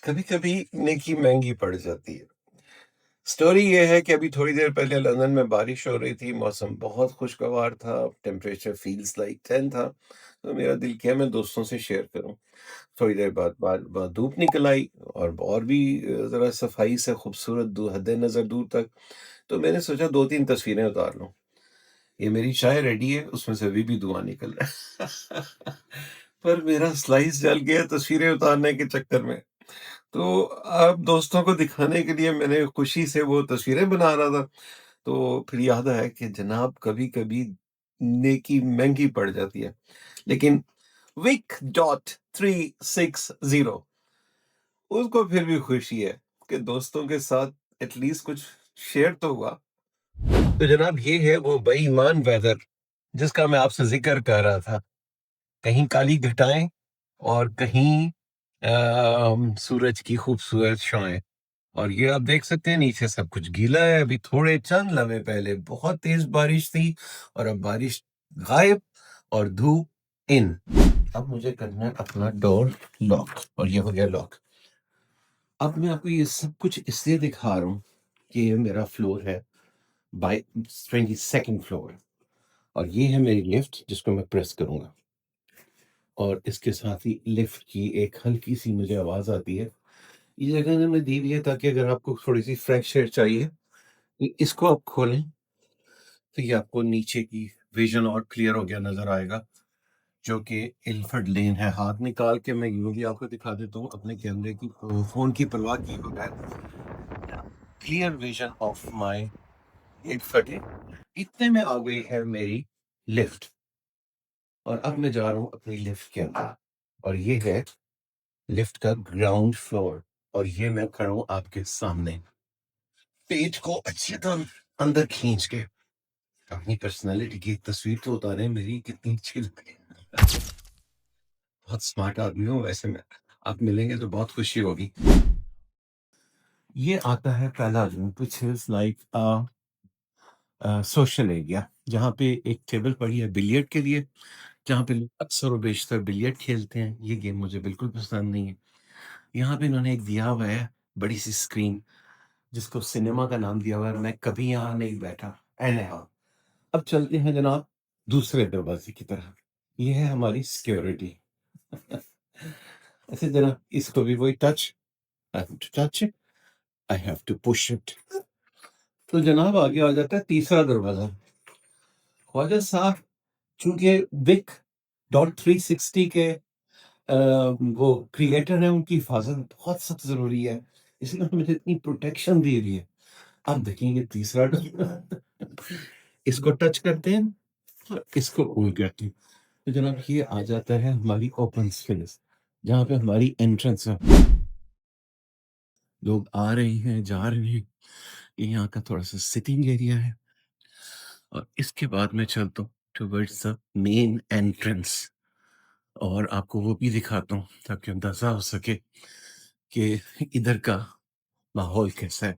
کبھی کبھی نیکی مہنگی پڑ جاتی ہے۔ اسٹوری یہ ہے کہ ابھی تھوڑی دیر پہلے لندن میں بارش ہو رہی تھی، موسم بہت خوشگوار تھا، ٹیمپریچر فیلز لائک 10 تھا۔ تو میرا دل کیا میں دوستوں سے شیئر کروں۔ تھوڑی دیر بعد دھوپ نکل آئی، اور بھی ذرا صفائی سے خوبصورت حد نظر دور تک۔ تو میں نے سوچا دو تین تصویریں اتار لوں۔ یہ میری چائے ریڈی ہے، اس میں سے ابھی بھی دھواں نکل رہا ہے پر میرا سلائس جل گیا تصویریں اتارنے کے چکر میں۔ تو اب دوستوں کو دکھانے کے لیے میں نے خوشی سے وہ تصویریں بنا رہا تھا، تو پھر یاد آیا کہ جناب کبھی کبھی نیکی مہنگی پڑ جاتی ہے، لیکن Vic.360 اس کو پھر بھی خوشی ہے کہ دوستوں کے ساتھ ایٹ لیسٹ کچھ شیئر تو ہوا۔ تو جناب یہ ہے وہ بے ایمان ویدر جس کا میں آپ سے ذکر کر رہا تھا، کہیں کالی گھٹائیں اور کہیں سورج کی خوبصورت شعائیں، اور یہ آپ دیکھ سکتے ہیں نیچے سب کچھ گیلا ہے۔ ابھی تھوڑے چند لمحے پہلے بہت تیز بارش تھی، اور اب بارش غائب اور دھوپ ان۔ اب مجھے کرنا ہے اپنا ڈور لاک، اور یہ ہو گیا لاک۔ اب میں آپ کو یہ سب کچھ اس لیے دکھا رہا ہوں کہ یہ میرا فلور ہے، 22nd فلور، اور یہ ہے میری لفٹ جس کو میں پریس کروں گا، اور اس کے ساتھ ہی لفٹ کی ایک ہلکی سی مجھے آواز آتی ہے۔ یہ جگہ انہوں نے دی ہوئی ہے تاکہ اگر آپ کو تھوڑی سی فریش ایئر چاہیے، اس کو آپ کھولیں تو یہ آپ کو نیچے کی ویژن اور کلیئر ہو گیا نظر آئے گا، جو کہ الفرڈ لین ہے۔ ہاتھ نکال کے میں یوں بھی آپ کو دکھا دیتا ہوں اپنے کیمرے کی فون کی پرواہ کی بغیر، clear vision of my Alfred lane. اتنے میں آ گئی ہے میری لفٹ، اور اب میں جا رہا ہوں اپنی لفٹ کے اندر، اور یہ ہے لفٹ کا گراؤنڈ فلور، اور یہ میں کھڑا ہوں آپ کے سامنے، پیٹ کو اچھی طرح اندر کھینچ کے اپنی پرسنالٹی کی ایک تصویر تو اتارے میری کتنی اچھی لگتی ہے۔ بہت سمارٹ آدمی ہوں ویسے میں، آپ ملیں گے تو بہت خوشی ہوگی۔ یہ آتا ہے پہلا روم which is like social area, جہاں پہ ایک ٹیبل پڑی ہے بلیئرڈ کے لیے، جہاں پہ لوگ اکثر و بیشتر بلیئرڈ کھیلتے ہیں۔ یہ گیم مجھے بالکل پسند نہیں ہے۔ یہاں پہ انہوں نے ایک دیا ہوا ہے بڑی سی اسکرین جس کو سنیما کا نام دیا ہوا ہے، میں کبھی یہاں نہیں بیٹھا۔ اب چلتے ہیں جناب دوسرے دروازے کی طرف، یہ ہے ہماری سیکیورٹی۔ ایسے جناب اس کو بھی وہی touch, I have to touch it, I have to push it۔ تو جناب آگے آ جاتا ہے تیسرا دروازہ۔ خواجہ صاحب چونکہ Vic.360 کے وہ کریٹر ہیں، ان کی حفاظت بہت سخت ضروری ہے، اس لیے مجھے اتنی پروٹیکشن دی ہوئی ہے۔ آپ دیکھیں گے تیسرا اس کو ٹچ کرتے ہیں، اس کو پول کرتے ہیں، تو جناب یہ آ جاتا ہے ہماری اوپن اسپیس، جہاں پہ ہماری انٹرنس ہے۔ لوگ آ رہے ہیں جا رہے ہیں، یہ یہاں کا تھوڑا سا سٹنگ ایریا ہے، اور اس کے بعد میں چلتا ہوں ٹورڈز دا مین انٹرنس، اور آپ کو وہ بھی دکھاتا ہوں تاکہ اندازہ ہو سکے کہ ادھر کا ماحول کیسا ہے۔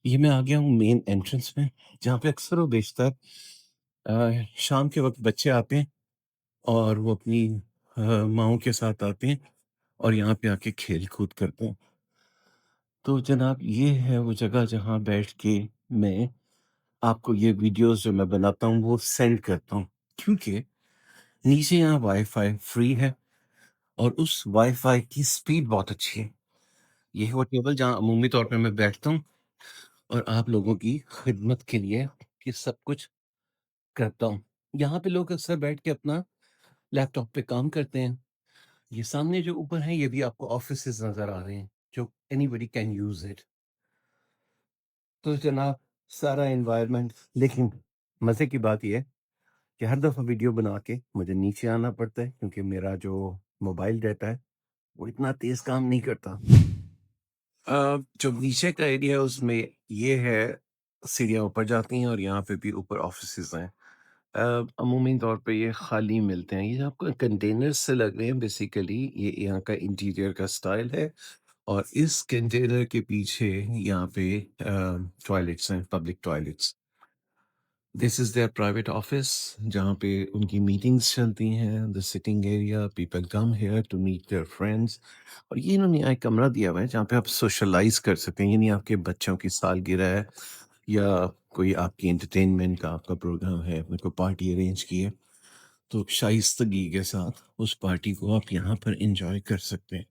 یہ میں آ گیا ہوں مین انٹرنس میں، جہاں پہ اکثر و بیشتر شام کے وقت بچے آتے ہیں، اور وہ اپنی ماؤں کے ساتھ آتے ہیں اور یہاں پہ آ کے کھیل کود کرتے ہیں۔ تو جناب یہ ہے وہ جگہ جہاں بیٹھ کے میں آپ کو یہ ویڈیوز جو میں بناتا ہوں وہ سینڈ کرتا ہوں، کیونکہ نیچے یہاں وائی فائی فری ہے، اور اس وائی فائی کی سپیڈ بہت اچھی ہے۔ یہ ہے وہ ٹیبل جہاں عمومی طور پہ میں بیٹھتا ہوں اور آپ لوگوں کی خدمت کے لیے یہ سب کچھ کرتا ہوں۔ یہاں پہ لوگ اکثر بیٹھ کے اپنا لیپ ٹاپ پہ کام کرتے ہیں۔ یہ سامنے جو اوپر ہیں یہ بھی آپ کو آفیسز نظر آ رہے ہیں جو anybody can use it. تو جناب سارا انوائرمنٹ، لیکن مزے کی بات یہ ہے کہ ہر دفعہ ویڈیو بنا کے مجھے نیچے آنا پڑتا ہے، کیونکہ میرا جو موبائل ڈیٹا ہے وہ اتنا تیز کام نہیں کرتا۔ جو نیچے کا ایریا ہے اس میں یہ ہے، سیڑھیاں اوپر جاتی ہیں اور یہاں پہ بھی اوپر آفیسز ہیں۔ عمومی طور پہ یہ خالی ملتے ہیں، یہ آپ کو کنٹینر سے لگ رہے ہیں بیسیکلی، یہ یہاں کا انٹیریئر کا سٹائل ہے، اور اس کنٹینر کے پیچھے یہاں پہ ٹوائلٹس ہیں، public toilets. This is their private office جہاں پہ ان کی میٹنگس چلتی ہیں. The sitting area people come here to meet their friends. اور یہ انہوں نے ایک کمرہ دیا ہوا ہے جہاں پہ آپ سوشلائز کر سکتے ہیں. یعنی آپ کے بچوں کی سالگرہ ہے یا کوئی آپ کی انٹرٹینمنٹ کا آپ کا پروگرام ہے, آپ نے کوئی پارٹی ارینج کی ہے, تو شائستگی کے ساتھ اس پارٹی کو آپ یہاں پر انجوائے کر سکتے ہیں.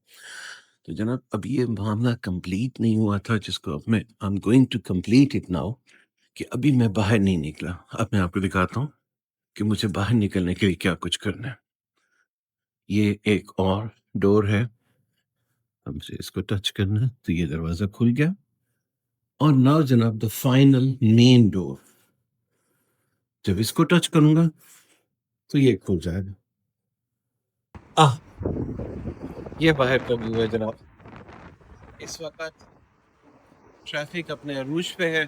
تو جناب اب یہ معاملہ کمپلیٹ نہیں ہوا تھا جس کو اب میں I am going to complete it now, کہ ابھی میں باہر نہیں نکلا. اب میں آپ کو دکھاتا ہوں کہ مجھے باہر نکلنے کے لیے کیا کچھ کرنا ہے. یہ ایک اور ڈور ہے, اب مجھے اس کو ٹچ کرنا ہے تو یہ دروازہ کھل گیا. اور ناؤ جناب دا فائنل مین ڈور, جب اس کو ٹچ کروں گا تو یہ کھل جائے گا. یہ باہر کا ویو ہے جناب. اس وقت ٹریفک اپنے عروج پہ ہے,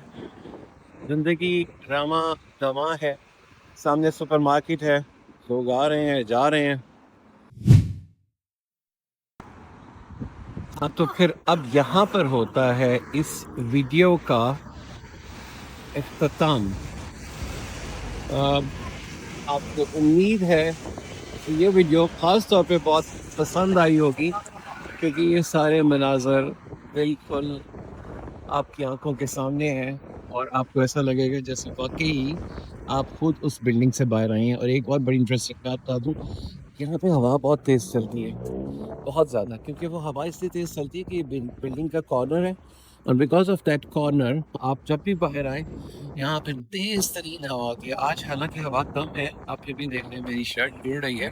زندگی ڈرامہ دواں ہے. سامنے سپر مارکیٹ ہے, لوگ آ رہے ہیں جا رہے ہیں. ہاں تو پھر اب یہاں پر ہوتا ہے اس ویڈیو کا اختتام. آپ کو امید ہے کہ یہ ویڈیو خاص طور پہ بہت پسند آئی ہوگی, کیونکہ یہ سارے مناظر بالکل آپ کی آنکھوں کے سامنے ہیں اور آپ کو ایسا لگے گا جیسے واقعی آپ خود اس بلڈنگ سے باہر آئے ہیں. اور ایک اور بڑی انٹرسٹنگ بات بتا دوں, یہاں پہ ہوا بہت تیز چلتی ہے, بہت زیادہ, کیونکہ وہ ہوا اس لیے تیز چلتی ہے کہ یہ بلڈنگ کا کارنر ہے, اور بیکاز آف دیٹ کارنر آپ جب بھی باہر آئیں یہاں پہ تیز ترین ہوا ہوتی ہے. آج حالانکہ ہوا کم ہے, آپ یہ بھی دیکھ لیں میری شرٹ اڑ رہی ہے,